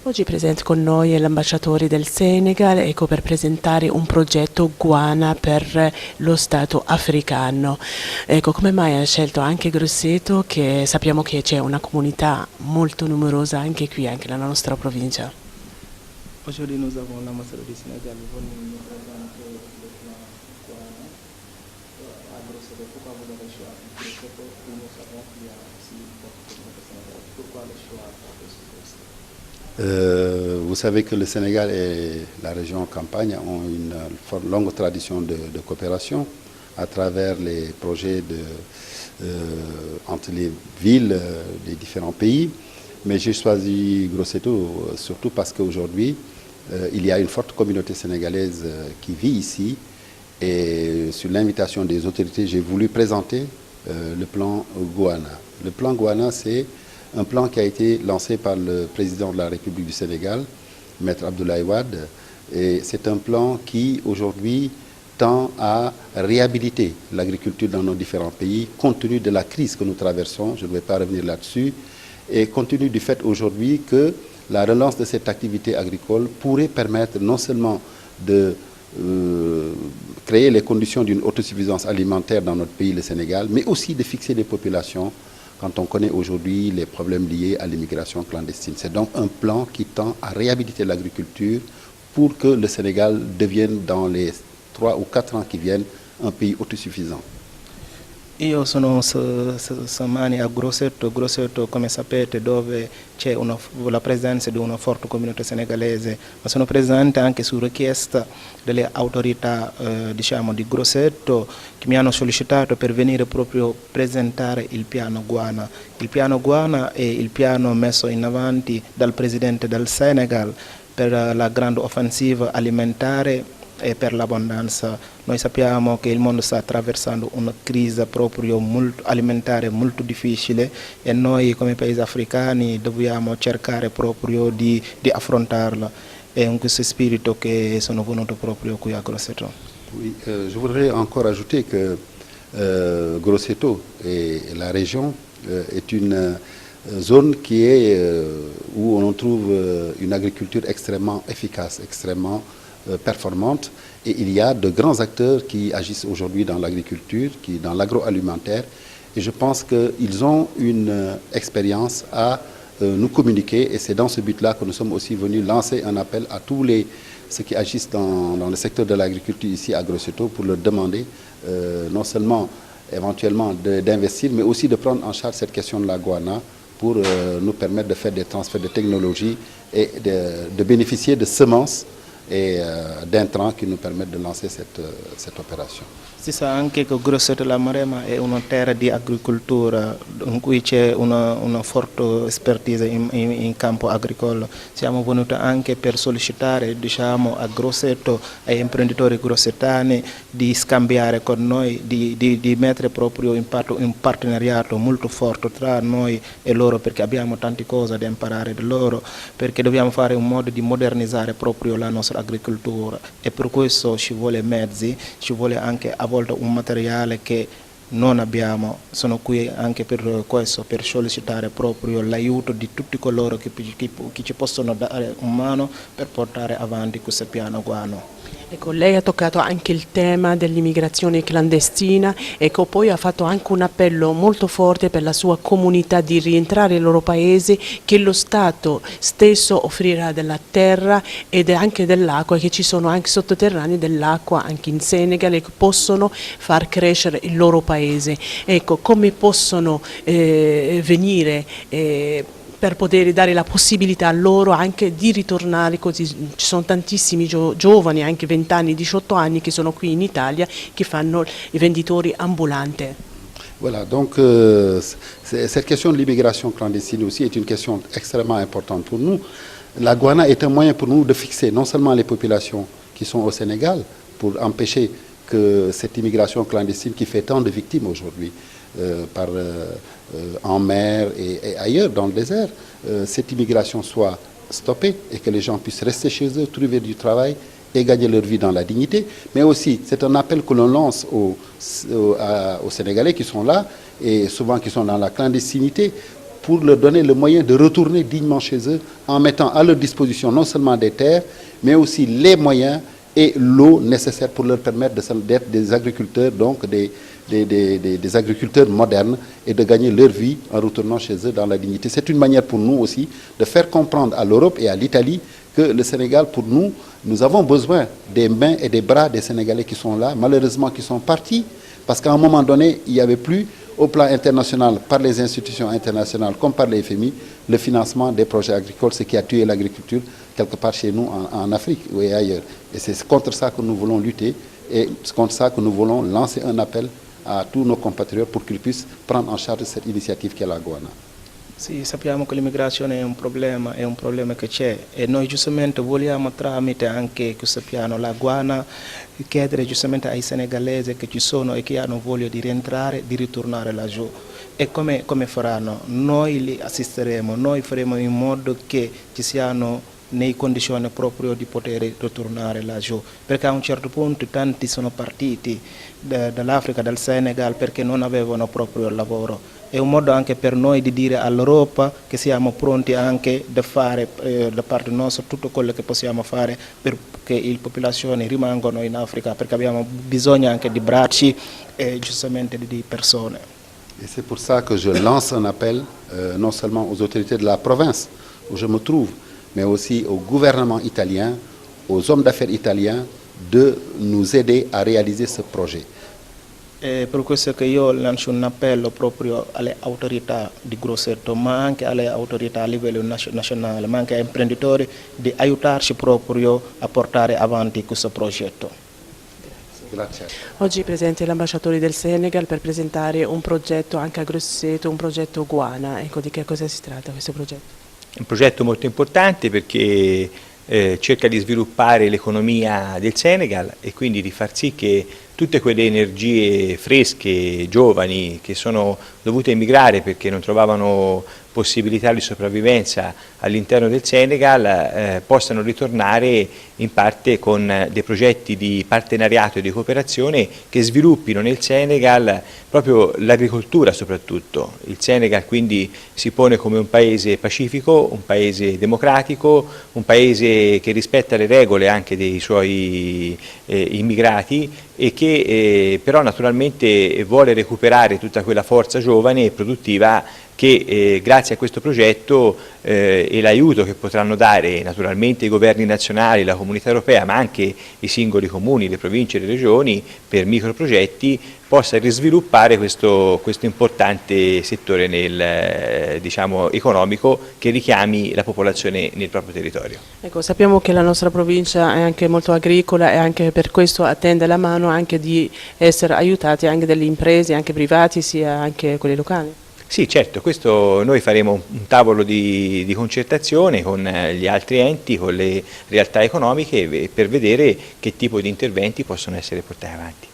Oggi presente con noi è l'ambasciatore del Senegal, ecco, per presentare un progetto Guana per lo Stato africano. Ecco, come mai ha scelto anche Grosseto, che sappiamo che c'è una comunità molto numerosa anche qui, anche nella nostra provincia? Aujourd'hui, nous avons l'ambassadeur du Sénégal venu nous présenter le plan Guana à Grosseto. Pourquoi vous avez choisi Grosseto? Nous savons qu'il y a aussi une forte communauté sénégalaise. Pourquoi le choix de ce Grosseto? Vous savez que le Sénégal et la région Campagne ont une longue tradition de coopération à travers les projets entre les villes des différents pays. Mais j'ai choisi Grosseto surtout parce qu'aujourd'hui, il y a une forte communauté sénégalaise qui vit ici. Et sur l'invitation des autorités, j'ai voulu présenter le plan Guana. Le plan Guana, c'est un plan qui a été lancé par le président de la République du Sénégal, Maître Abdoulaye Wade. Et c'est un plan qui, aujourd'hui, tend à réhabiliter l'agriculture dans nos différents pays, compte tenu de la crise que nous traversons. Je ne vais pas revenir là-dessus. Et compte tenu du fait aujourd'hui que la relance de cette activité agricole pourrait permettre non seulement de créer les conditions d'une autosuffisance alimentaire dans notre pays, le Sénégal, mais aussi de fixer des populations quand on connaît aujourd'hui les problèmes liés à l'immigration clandestine. C'est donc un plan qui tend à réhabiliter l'agriculture pour que le Sénégal devienne dans les 3 ou 4 ans qui viennent un pays autosuffisant. Io sono Samani a Grosseto, come sapete, dove c'è la presenza di una forte comunità senegalese, ma sono presente anche su richiesta delle autorità diciamo, di Grosseto che mi hanno sollecitato per venire proprio presentare il piano Guana. Il piano Guana è il piano messo in avanti dal presidente del Senegal per la grande offensiva alimentare e per l'abbondanza. Noi sappiamo che il mondo sta attraversando una crisi proprio alimentare molto difficile e noi come paesi africani dobbiamo cercare proprio di affrontarla. È in questo spirito che sono venuto proprio qui a Grosseto. Oui, je voudrais encore ajouter que Grosseto et la région est une zone qui est, où on trouve une agriculture extrêmement efficace, extrêmement performante, et il y a de grands acteurs qui agissent aujourd'hui dans l'agriculture, dans l'agroalimentaire, et je pense qu'ils ont une expérience à nous communiquer, et c'est dans ce but-là que nous sommes aussi venus lancer un appel à tous ceux qui agissent dans le secteur de l'agriculture ici à Grosseto pour leur demander non seulement éventuellement d'investir, mais aussi de prendre en charge cette question de la guana pour nous permettre de faire des transferts de technologie et de bénéficier de semences et d'intrants qui nous permettent de lancer cette opération. Si sa anche che Grosseto la Marema è una terra di agricoltura in cui c'è una forte expertise in campo agricolo. Siamo venuti anche per sollecitare diciamo, a Grosseto, ai imprenditori grossetani di scambiare con noi, di mettere proprio in parte un partenariato molto forte tra noi e loro perché abbiamo tante cose da imparare da loro, perché dobbiamo fare un modo di modernizzare proprio la nostra agricoltura e per questo ci vuole mezzi, ci vuole anche a volte un materiale che non abbiamo. Sono qui anche per questo, per sollecitare proprio l'aiuto di tutti coloro che ci possono dare una mano per portare avanti questo piano Guano. Ecco, lei ha toccato anche il tema dell'immigrazione clandestina, ecco, poi ha fatto anche un appello molto forte per la sua comunità di rientrare nel loro paese, che lo Stato stesso offrirà della terra ed anche dell'acqua, che ci sono anche sottoterranei dell'acqua anche in Senegal e che possono far crescere il loro paese. Ecco, come possono venire per poter dare la possibilità a loro anche di ritornare, così ci sono tantissimi giovani, anche 20 anni, 18 anni, che sono qui in Italia, che fanno i venditori ambulanti. Voilà, donc cette question de l'immigration clandestine aussi est une question extrêmement importante pour nous. La guana est un moyen pour nous de fixer non seulement les populations qui sont au Sénégal, pour empêcher que cette immigration clandestine qui fait tant de victimes aujourd'hui, en mer et ailleurs dans le désert, cette immigration soit stoppée et que les gens puissent rester chez eux, trouver du travail et gagner leur vie dans la dignité. Mais aussi, c'est un appel que l'on lance aux Sénégalais qui sont là et souvent qui sont dans la clandestinité pour leur donner le moyen de retourner dignement chez eux en mettant à leur disposition non seulement des terres, mais aussi les moyens et l'eau nécessaire pour leur permettre d'être des agriculteurs, donc des agriculteurs modernes et de gagner leur vie en retournant chez eux dans la dignité. C'est une manière pour nous aussi de faire comprendre à l'Europe et à l'Italie que le Sénégal, pour nous, nous avons besoin des mains et des bras des Sénégalais qui sont là, malheureusement qui sont partis, parce qu'à un moment donné, il n'y avait plus, au plan international, par les institutions internationales comme par les FMI, le financement des projets agricoles, ce qui a tué l'agriculture quelque part chez nous en Afrique ou ailleurs. Et c'est contre ça que nous voulons lutter et c'est contre ça que nous voulons lancer un appel a tous nos compatriotes pour qu'ils puissent prendre en charge cette initiative che è la Guana. Sì, sappiamo che l'immigrazione è un problema che c'è e noi giustamente vogliamo tramite anche questo piano la Guana chiedere giustamente ai senegalesi che ci sono e che hanno voglia di rientrare, di ritornare laggiù. E come faranno? Noi li assisteremo, noi faremo in modo che ci siano nelle condizioni proprio di poter ritornare laggiù, perché a un certo punto tanti sono partiti dall'Africa, dal Senegal, perché non avevano proprio il lavoro. È un modo anche per noi di dire all'Europa che siamo pronti anche da fare da parte nostra tutto quello che possiamo fare perché le popolazioni rimangano in Africa, perché abbiamo bisogno anche di bracci e giustamente di persone. Et c'est pour ça que je lance un appel non seulement aux autorités de la province où je me trouve, mais aussi au gouvernement italien, aux hommes d'affaires italiens, de nous aider à réaliser ce projet. È per questo che io lancio un appello proprio alle autorità di Grosseto, ma anche alle autorità a livello nazionale, ma anche ai imprenditori di aiutarci proprio a portare avanti questo progetto. Grazie. Oggi è presente l'ambasciatore del Senegal per presentare un progetto anche a Grosseto, un progetto Guana. Ecco, di che cosa si tratta questo progetto? È un progetto molto importante perché cerca di sviluppare l'economia del Senegal e quindi di far sì che tutte quelle energie fresche, giovani, che sono dovute emigrare perché non trovavano possibilità di sopravvivenza all'interno del Senegal possano ritornare in parte con dei progetti di partenariato e di cooperazione che sviluppino nel Senegal proprio l'agricoltura soprattutto. Il Senegal quindi si pone come un paese pacifico, un paese democratico, un paese che rispetta le regole anche dei suoi immigrati e che però naturalmente vuole recuperare tutta quella forza giovane e produttiva che grazie a questo progetto e l'aiuto che potranno dare naturalmente i governi nazionali, la comunità europea, ma anche i singoli comuni, le province e le regioni per microprogetti, possa risviluppare questo importante settore diciamo, economico che richiami la popolazione nel proprio territorio. Ecco, sappiamo che la nostra provincia è anche molto agricola e anche per questo attende la mano anche di essere aiutati anche dalle imprese, anche privati, sia anche quelli locali. Sì, certo, questo noi faremo un tavolo di concertazione con gli altri enti, con le realtà economiche per vedere che tipo di interventi possono essere portati avanti.